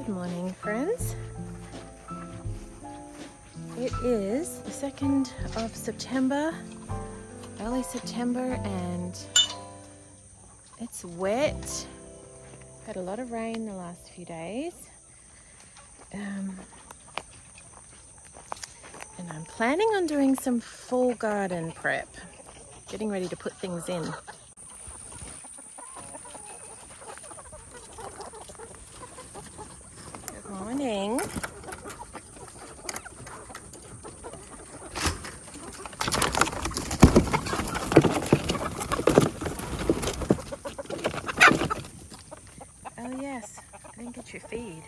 Good morning, friends. It is the 2nd of September, early September, and it's wet. Had a lot of rain the last few days. And I'm planning on doing some fall garden prep, getting ready to put things in. Good morning. Oh yes, I didn't get your feed.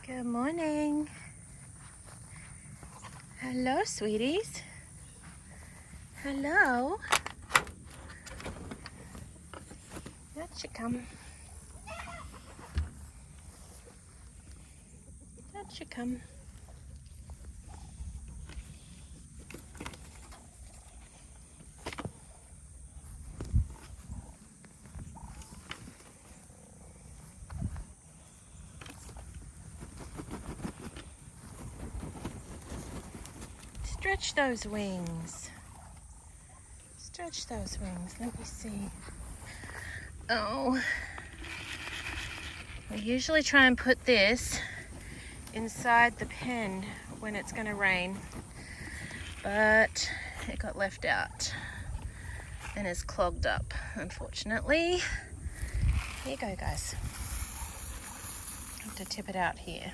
Good morning. Hello, sweeties. Hello. That should come. That should come. Stretch those wings. Stretch those wings. Let me see. Oh. I usually try and put this inside the pen when it's going to rain, but it got left out and is clogged up, unfortunately. Here you go, guys. I have to tip it out here.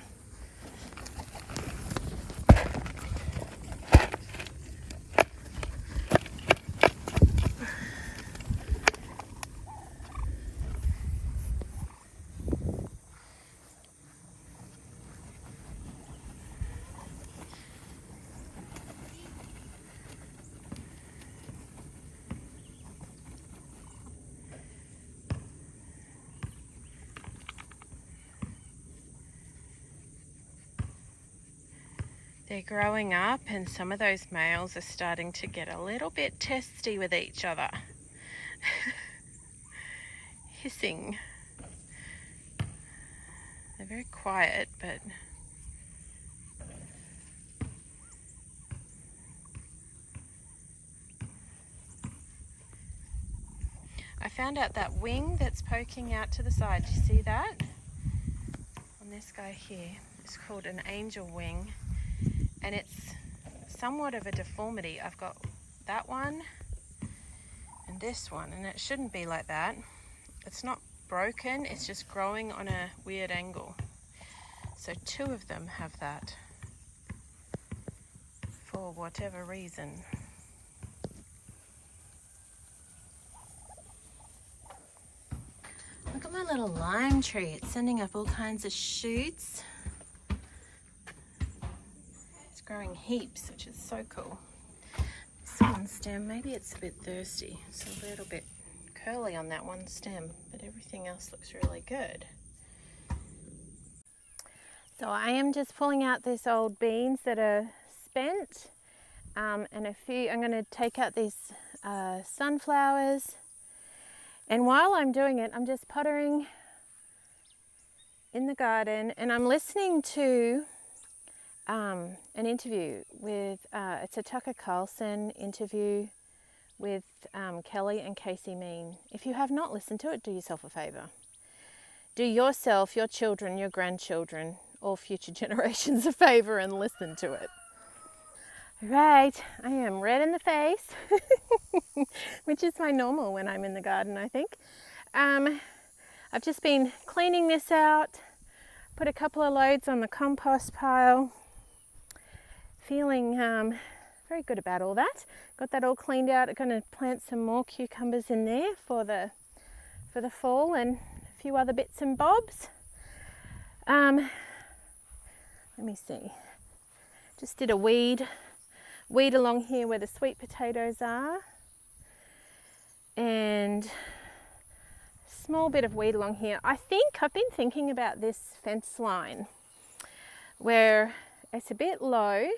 They're growing up, and some of those males are starting to get a little bit testy with each other. Hissing. They're very quiet, but I found out that wing that's poking out to the side, do you see that? On this guy here, it's called an angel wing, and it's somewhat of a deformity. I've got that one and this one, and it shouldn't be like that. It's not broken, it's just growing on a weird angle. So two of them have that for whatever reason. Look at my little lime tree. It's sending up all kinds of shoots. It's growing heaps, which is so cool. This one stem, maybe it's a bit thirsty. It's a little bit curly on that one stem, but everything else looks really good. So I am just pulling out these old beans that are spent, and I'm going to take out these sunflowers. And while I'm doing it, I'm just pottering in the garden, and I'm listening to an interview with, it's a Tucker Carlson interview with Kelly and Casey Mean. If you have not listened to it, do yourself a favour. Do yourself, your children, your grandchildren, or future generations a favour and listen to it. Right, I am red in the face, which is my normal when I'm in the garden, I think. I've just been cleaning this out, put a couple of loads on the compost pile, feeling very good about all that. Got that all cleaned out. I'm going to plant some more cucumbers in there for the fall, and a few other bits and bobs. Let me see. Just did a weed along here where the sweet potatoes are, and small bit of weed along here. I think I've been thinking about this fence line where it's a bit low,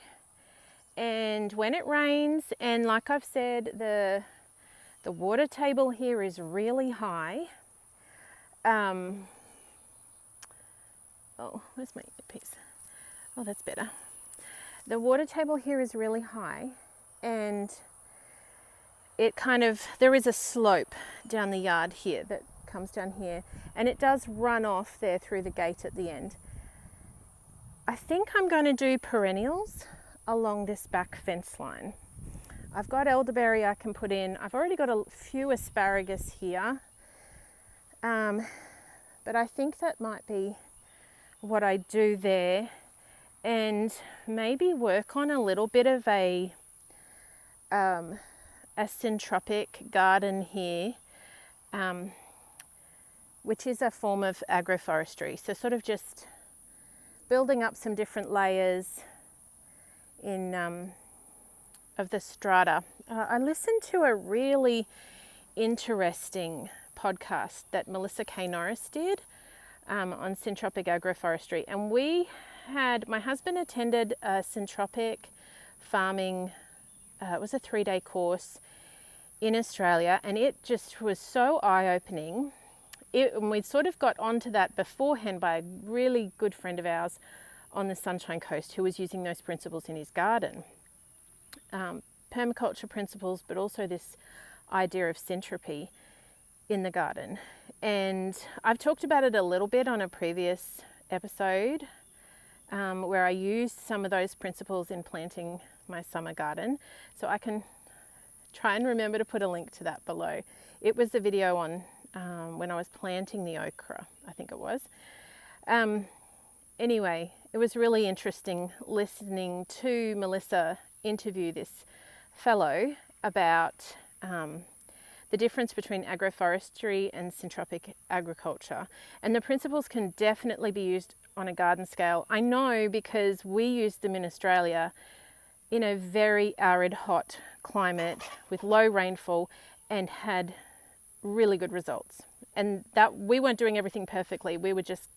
and when it rains, and like I've said, the water table here is really high. Oh, where's my earpiece? Oh, that's better. The water table here is really high, and it there is a slope down the yard here that comes down here, and it does run off there through the gate at the end. I think I'm going to do perennials along this back fence line. I've got elderberry I can put in. I've already got a few asparagus here, but I think that might be what I do there, and maybe work on a little bit of a syntropic garden here, which is a form of agroforestry. So sort of just building up some different layers of the strata. I listened to a really interesting podcast that Melissa K. Norris did on syntropic agroforestry, and my husband attended a syntropic farming, it was a 3-day course in Australia, and it just was so eye-opening. And we sort of got onto that beforehand by a really good friend of ours on the Sunshine Coast who was using those principles in his garden. Permaculture principles, but also this idea of syntropy in the garden. And I've talked about it a little bit on a previous episode where I used some of those principles in planting my summer garden. So I can try and remember to put a link to that below. It was the video on when I was planting the okra, I think it was. Anyway, it was really interesting listening to Melissa interview this fellow about the difference between agroforestry and syntropic agriculture. And the principles can definitely be used on a garden scale. I know because we used them in Australia in a very arid, hot climate with low rainfall, and had really good results. And that we weren't doing everything perfectly. We were just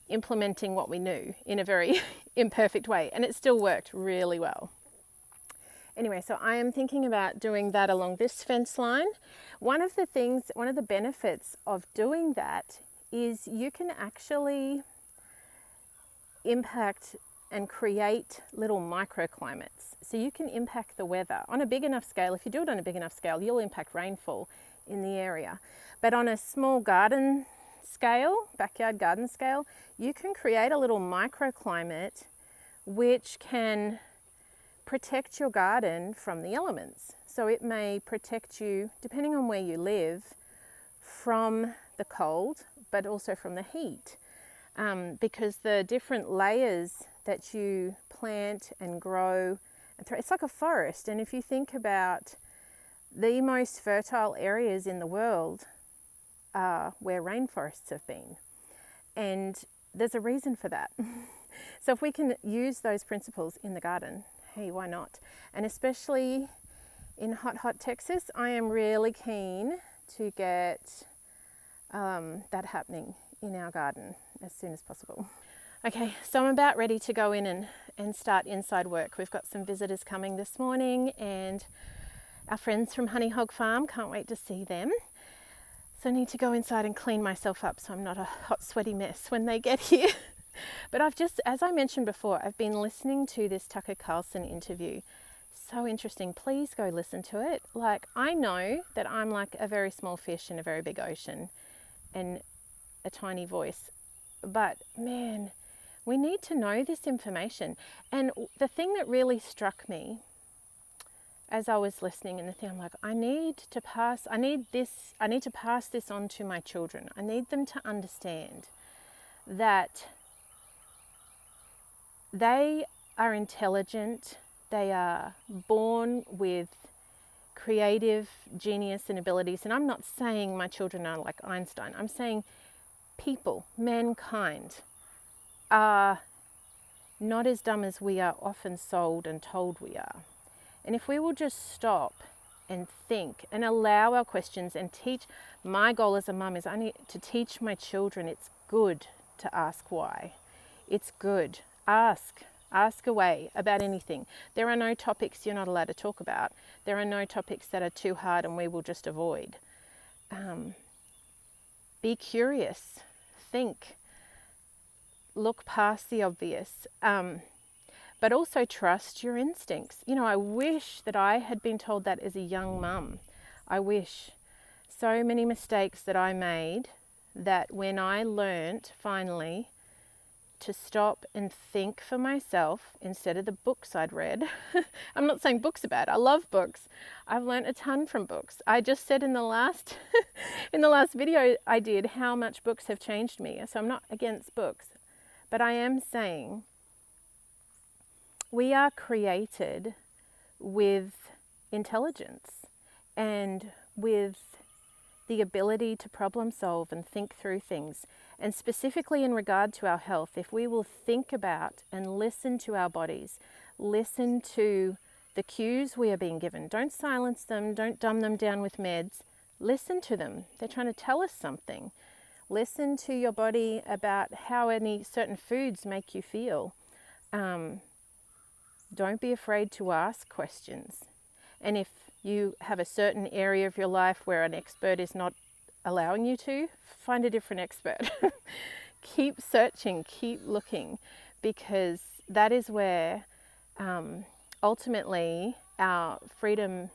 implementing what we knew in a very imperfect way, and it still worked really well. Anyway, so I am thinking about doing that along this fence line. One of the benefits of doing that is you can actually impact and create little microclimates. So you can impact the weather on a big enough scale. If you do it on a big enough scale, you'll impact rainfall in the area. But on a small garden scale, backyard garden scale, you can create a little microclimate which can protect your garden from the elements. So it may protect you, depending on where you live, from the cold, but also from the heat. Because the different layers that you plant and grow, it's like a forest. And if you think about the most fertile areas in the world are where rainforests have been. And there's a reason for that. So if we can use those principles in the garden, hey, why not? And especially in hot Texas, I am really keen to get that happening in our garden as soon as possible. Okay, so I'm about ready to go in and start inside work. We've got some visitors coming this morning, and our friends from Honey Hog Farm, can't wait to see them. So I need to go inside and clean myself up so I'm not a hot, sweaty mess when they get here. But as I mentioned before, I've been listening to this Tucker Carlson interview. So interesting. Please go listen to it. Like, I know that I'm like a very small fish in a very big ocean and a tiny voice. But man, we need to know this information. And the thing that really struck me as I was listening, and the thing I'm like, I need to pass this on to my children. I need them to understand that they are intelligent, they are born with creative genius and abilities. And I'm not saying my children are like Einstein. I'm saying people, mankind, are not as dumb as we are often sold and told we are. And if we will just stop and think and allow our questions and teach, my goal as a mum is only to teach my children it's good to ask why. It's good. Ask away about anything. There are no topics you're not allowed to talk about. There are no topics that are too hard and we will just avoid. Be curious. Think. Look past the obvious. But also trust your instincts. You know, I wish that I had been told that as a young mum. I wish. So many mistakes that I made, that when I learnt finally to stop and think for myself instead of the books I'd read. I'm not saying books are bad. I love books. I've learnt a ton from books. I just said in the last in the last video I did how much books have changed me. So I'm not against books, but I am saying we are created with intelligence and with the ability to problem solve and think through things. And specifically in regard to our health, if we will think about and listen to our bodies, listen to the cues we are being given. Don't silence them, don't dumb them down with meds. Listen to them. They're trying to tell us something. Listen to your body about how any certain foods make you feel. Don't be afraid to ask questions. And if you have a certain area of your life where an expert is not allowing you to, find a different expert. Keep searching, keep looking, because that is where ultimately our freedom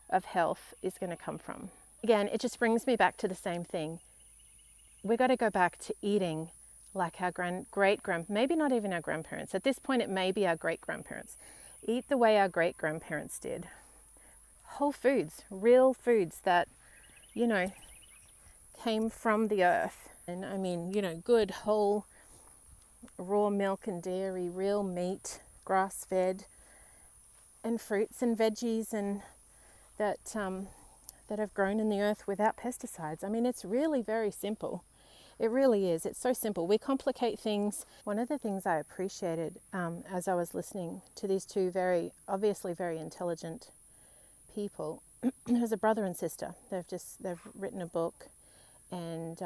of health is going to come from. Again, it just brings me back to the same thing. We've got to go back to eating like our maybe not even our grandparents. At this point, it may be our great-grandparents. Eat the way our great-grandparents did. Whole foods, real foods that, you know, came from the earth. And I mean, you know, good whole raw milk and dairy, real meat, grass-fed, and fruits and veggies and that have grown in the earth without pesticides. I mean, it's really very simple. It really is. It's so simple. We complicate things. One of the things I appreciated as I was listening to these two obviously very intelligent people, there's a brother and sister. They've written a book, and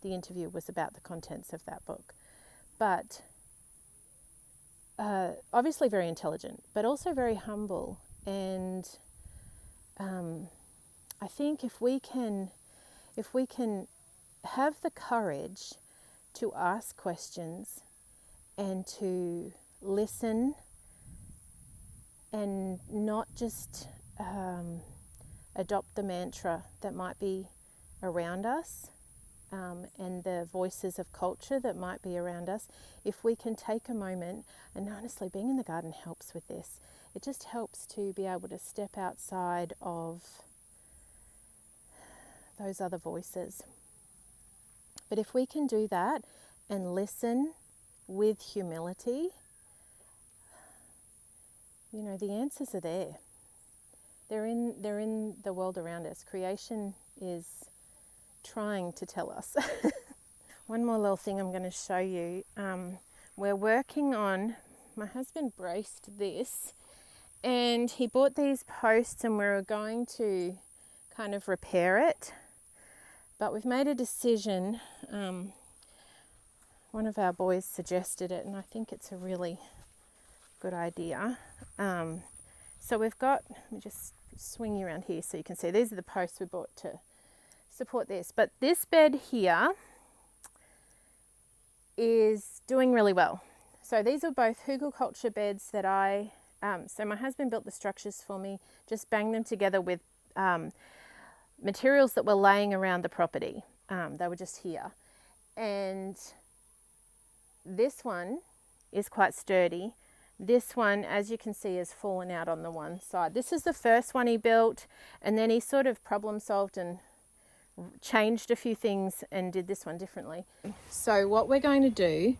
the interview was about the contents of that book. But obviously very intelligent, but also very humble. And I think if we can have the courage to ask questions and to listen and not just adopt the mantra that might be around us and the voices of culture that might be around us, if we can take a moment, and honestly being in the garden helps with this, it just helps to be able to step outside of those other voices. But if we can do that and listen with humility, you know, the answers are there. They're in the world around us. Creation is trying to tell us. One more little thing I'm going to show you. We're working on, my husband braced this, and he bought these posts and we were going to kind of repair it. But we've made a decision. One of our boys suggested it, and I think it's a really good idea. So we've got, let me just swing you around here so you can see, these are the posts we bought to support this. But this bed here is doing really well. So these are both hugelkultur beds that so my husband built the structures for me, just banged them together with materials that were laying around the property. They were just here. And this one is quite sturdy. This one, as you can see, has fallen out on the one side. This is the first one he built, and then he sort of problem solved and changed a few things and did this one differently. So what we're going to do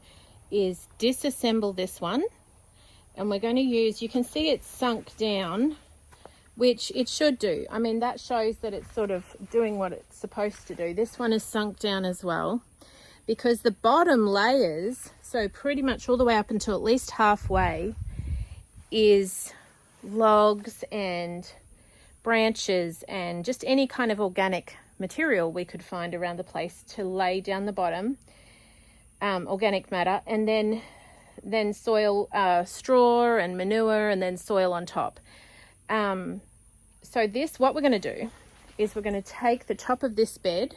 is disassemble this one, and we're going to use, you can see it's sunk down, which it should do. I mean, that shows that it's sort of doing what it's supposed to do. This one is sunk down as well. because the bottom layers, so pretty much all the way up until at least halfway, is logs and branches and just any kind of organic material we could find around the place to lay down the bottom, organic matter, and then soil, straw and manure, and then soil on top. So what we're going to do is we're going to take the top of this bed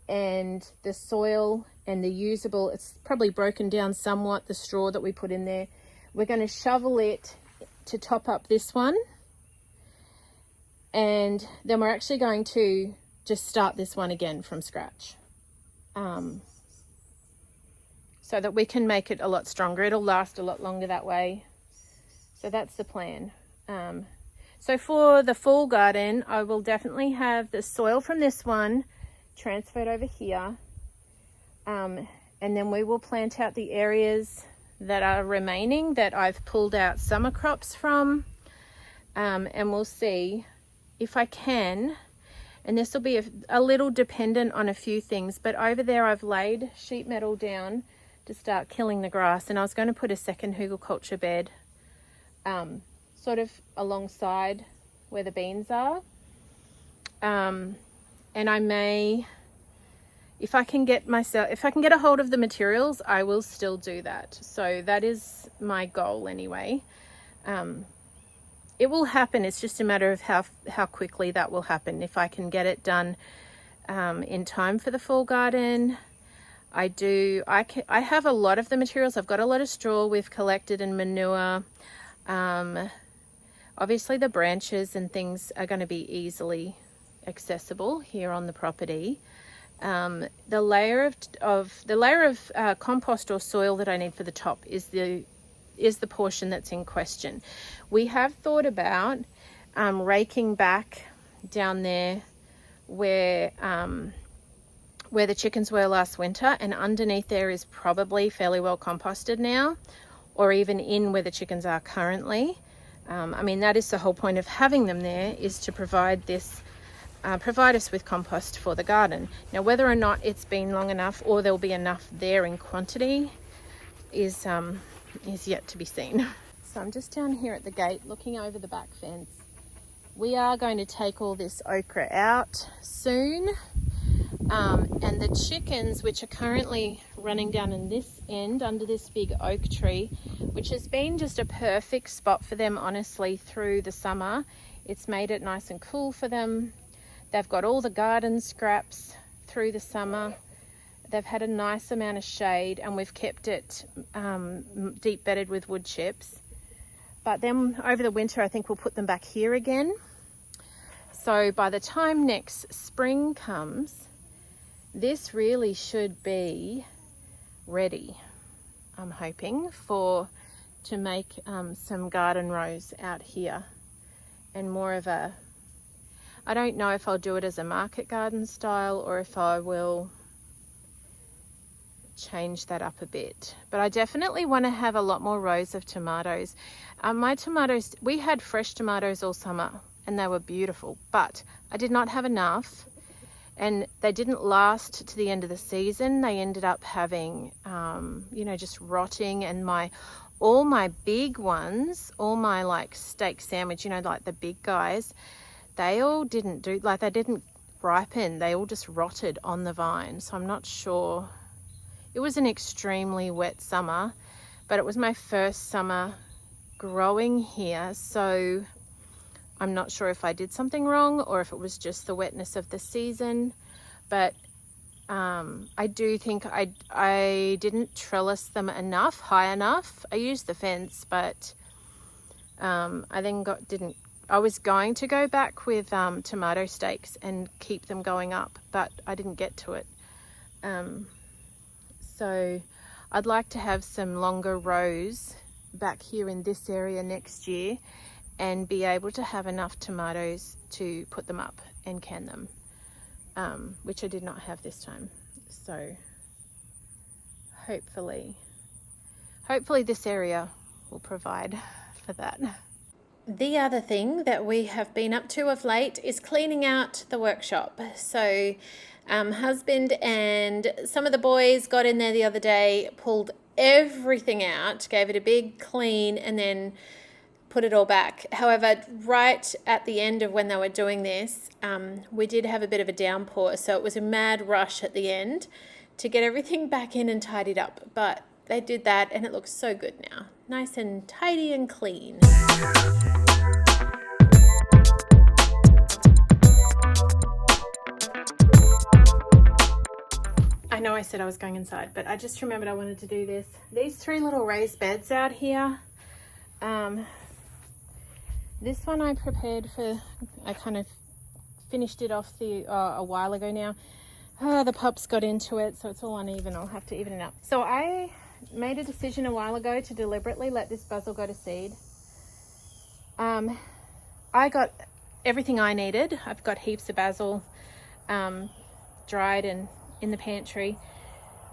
and the soil and the usable, it's probably broken down somewhat, the straw that we put in there, we're going to shovel it to top up this one, and then we're actually going to just start this one again from scratch, so that we can make it a lot stronger. It'll last a lot longer that way. So that's the plan. So for the fall garden, I will definitely have the soil from this one transferred over here, and then we will plant out the areas that are remaining that I've pulled out summer crops from, and we'll see if I can, and this will be a little dependent on a few things, but over there I've laid sheet metal down to start killing the grass, and I was going to put a second hugelkultur bed sort of alongside where the beans are, and I may, if I can get a hold of the materials, I will still do that. So that is my goal anyway. It will happen. It's just a matter of how quickly that will happen. If I can get it done in time for the fall garden, I have a lot of the materials. I've got a lot of straw we've collected and manure. Obviously the branches and things are going to be easily accessible here on the property. The layer of compost or soil that I need for the top is the portion that's in question. We have thought about raking back down there where the chickens were last winter, and underneath there is probably fairly well composted now, or even in where the chickens are currently. I mean, that is the whole point of having them there, is to provide us with compost for the garden. Now, whether or not it's been long enough or there'll be enough there in quantity is yet to be seen. So I'm just down here at the gate looking over the back fence. We are going to take all this okra out soon, and the chickens, which are currently running down in this end under this big oak tree, which has been just a perfect spot for them, honestly, through the summer. It's made it nice and cool for them. They've got all the garden scraps through the summer. They've had a nice amount of shade, and we've kept it deep bedded with wood chips. But then over the winter, I think we'll put them back here again. So by the time next spring comes, this really should be ready, I'm hoping, to make some garden rows out here, and more of a, I don't know if I'll do it as a market garden style or if I will change that up a bit. But I definitely want to have a lot more rows of tomatoes. My tomatoes, we had fresh tomatoes all summer and they were beautiful, but I did not have enough, and they didn't last to the end of the season. They ended up having, just rotting, and all my big ones, all my like steak sandwich, like the big guys, they all didn't they didn't ripen. They all just rotted on the vine. So I'm not sure. It was an extremely wet summer, but it was my first summer growing here. So I'm not sure if I did something wrong or if it was just the wetness of the season. But I do think I didn't trellis them high enough. I used the fence, but I then I was going to go back with tomato stakes and keep them going up, but I didn't get to it. So I'd like to have some longer rows back here in this area next year and be able to have enough tomatoes to put them up and can them, which I did not have this time. So hopefully this area will provide for that. The other thing that we have been up to of late is cleaning out the workshop. So husband and some of the boys got in there the other day, pulled everything out, gave it a big clean, and then put it all back. However, right at the end of when they were doing this, we did have a bit of a downpour, so it was a mad rush at the end to get everything back in and tidied up. But they did that and it looks so good now. Nice and tidy and clean. I know I said I was going inside, but I just remembered I wanted to do this. These 3 little raised beds out here. This one I prepared for, I kind of finished it off a while ago now. The pups got into it, so it's all uneven. I'll have to even it up. So I made a decision a while ago to deliberately let this basil go to seed. I got everything I needed. I've got heaps of basil dried and in the pantry,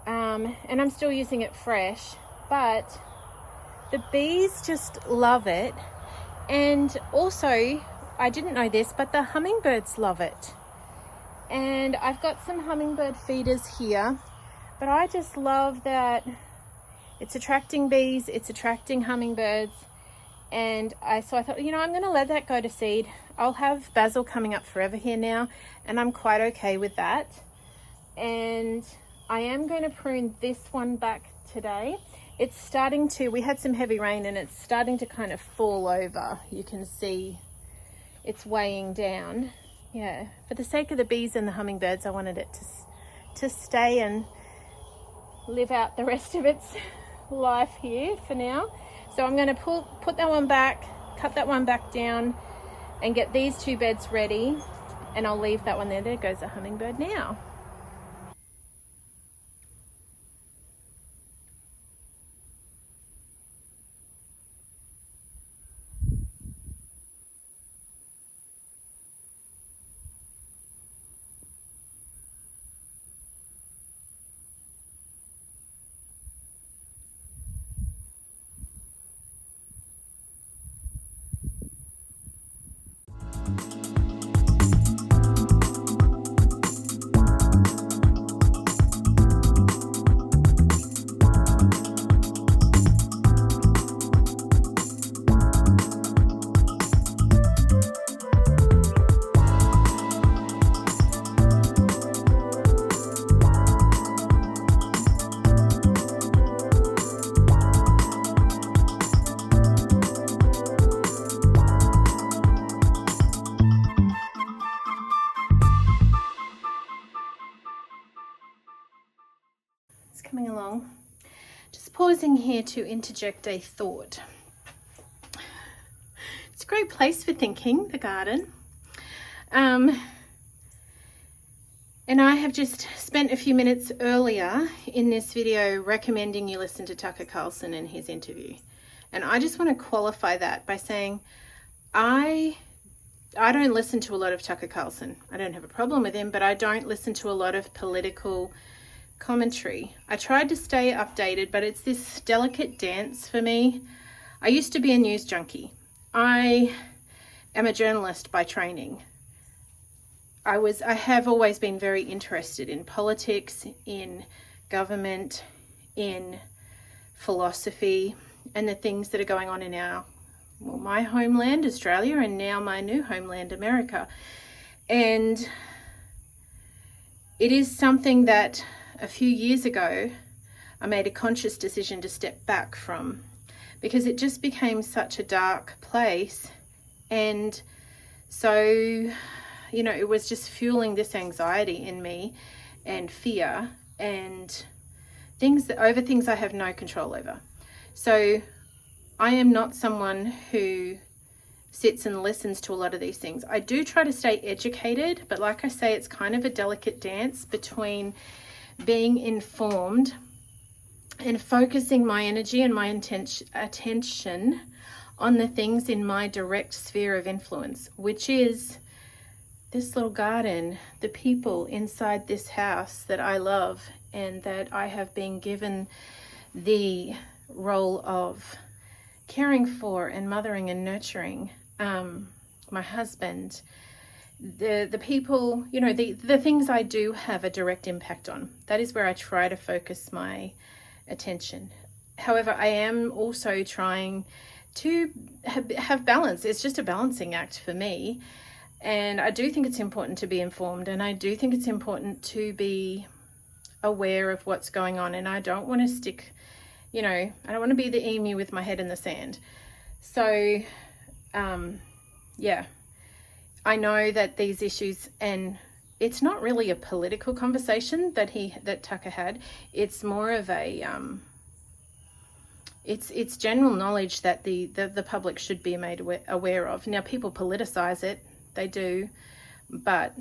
and I'm still using it fresh, but the bees just love it. And also, I didn't know this, but the hummingbirds love it. And I've got some hummingbird feeders here, but I just love that it's attracting bees, it's attracting hummingbirds. And so I thought, you know, I'm going to let that go to seed. I'll have basil coming up forever here now, and I'm quite okay with that. And I am going to prune this one back today. It's starting to, we had some heavy rain and it's starting to kind of fall over. You can see it's weighing down. Yeah, for the sake of the bees and the hummingbirds, I wanted it to stay and live out the rest of its life here for now. So I'm going to put that one back, cut that one back down, and get these 2 beds ready, and I'll leave that one there. There goes a hummingbird now. Coming along, just pausing here to interject a thought. It's a great place for thinking, the garden. And I have just spent a few minutes earlier in this video recommending you listen to Tucker Carlson and his interview. And I just want to qualify that by saying I don't listen to a lot of Tucker Carlson. I don't have a problem with him, but I don't listen to a lot of political commentary. I tried to stay updated, but it's this delicate dance for me. I used to be a news junkie. I am a journalist by training. I have always been very interested in politics, in government, in philosophy, and the things that are going on in my homeland, Australia, and now my new homeland, America. And it is something that a few years ago, I made a conscious decision to step back from, because it just became such a dark place. And so, you know, it was just fueling this anxiety in me and fear and things I have no control over. So I am not someone who sits and listens to a lot of these things. I do try to stay educated, but like I say, it's kind of a delicate dance between being informed and focusing my energy and my attention on the things in my direct sphere of influence, which is this little garden, the people inside this house that I love and that I have been given the role of caring for and mothering and nurturing. my husband, the people, you know, the things I do have a direct impact on. That is where I try to focus my attention. However, I am also trying to have balance. It's just a balancing act for me. And I do think it's important to be informed, and I do think it's important to be aware of what's going on. And I don't want to stick, you know, I don't want to be the emu with my head in the sand. So, yeah, I know that these issues, and it's not really a political conversation that Tucker had. It's more of a, it's general knowledge that the public should be made aware of. Now, people politicize it, they do, but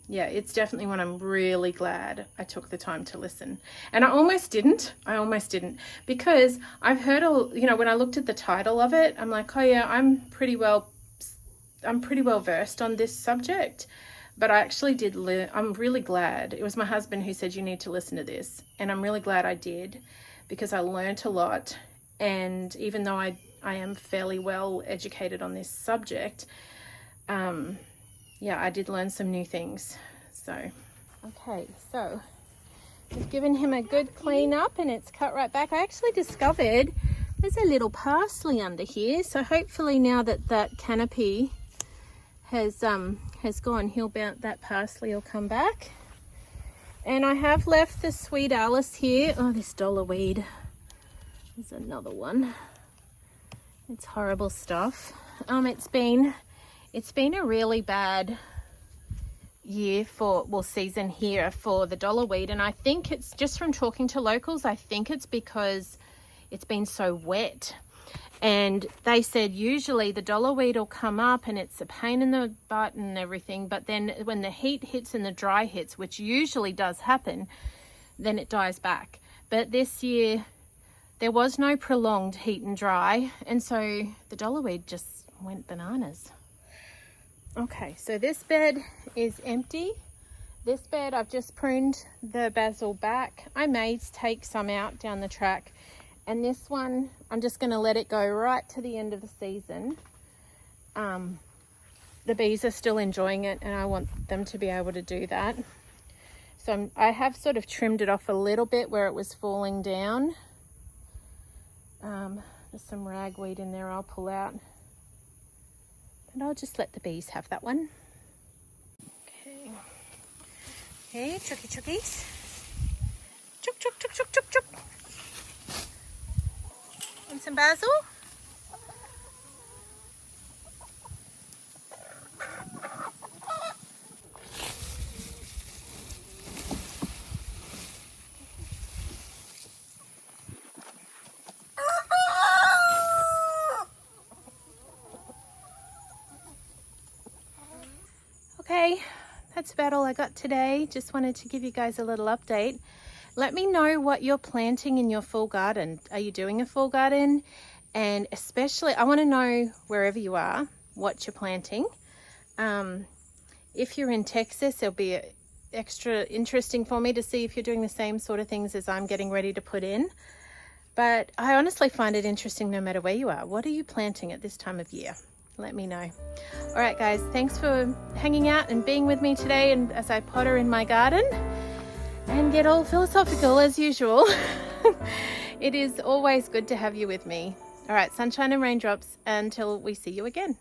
yeah, it's definitely one I'm really glad I took the time to listen. And I almost didn't, because I've heard you know, when I looked at the title of it, I'm like, oh yeah, I'm pretty well versed on this subject. But I actually did I'm really glad. It was my husband who said, you need to listen to this. And I'm really glad I did, because I learnt a lot. And even though I am fairly well educated on this subject, yeah, I did learn some new things. So, okay, so I've given him a good clean up and it's cut right back. I actually discovered there's a little parsley under here. So hopefully now that canopy has gone, that parsley will come back. And I have left the sweet Alice here. Oh, this dollar weed. There's another one. It's horrible stuff. It's been a really bad year season here for the dollar weed, and I think it's just from talking to locals, I think it's because it's been so wet. And they said usually the dollar weed will come up and it's a pain in the butt and everything, but then when the heat hits and the dry hits, which usually does happen, then it dies back. But this year there was no prolonged heat and dry, and so the dollar weed just went bananas. Okay, so this bed is empty. This bed, I've just pruned the basil back. I may take some out down the track. And this one, I'm just going to let it go right to the end of the season. The bees are still enjoying it, and I want them to be able to do that. So I have sort of trimmed it off a little bit where it was falling down. There's some ragweed in there I'll pull out. And I'll just let the bees have that one. Okay. Okay, chooky chookies. Chook, chook, chook, chook, chook, chook. And some basil. Okay, that's about all I got today. Just wanted to give you guys a little update. Let me know what you're planting in your fall garden. Are you doing a fall garden? And especially, I want to know wherever you are, what you're planting. If you're in Texas, it'll be extra interesting for me to see if you're doing the same sort of things as I'm getting ready to put in. But I honestly find it interesting no matter where you are. What are you planting at this time of year? Let me know. All right, guys, thanks for hanging out and being with me today, and as I potter in my garden and get all philosophical as usual. It is always good to have you with me. All right, sunshine and raindrops until we see you again.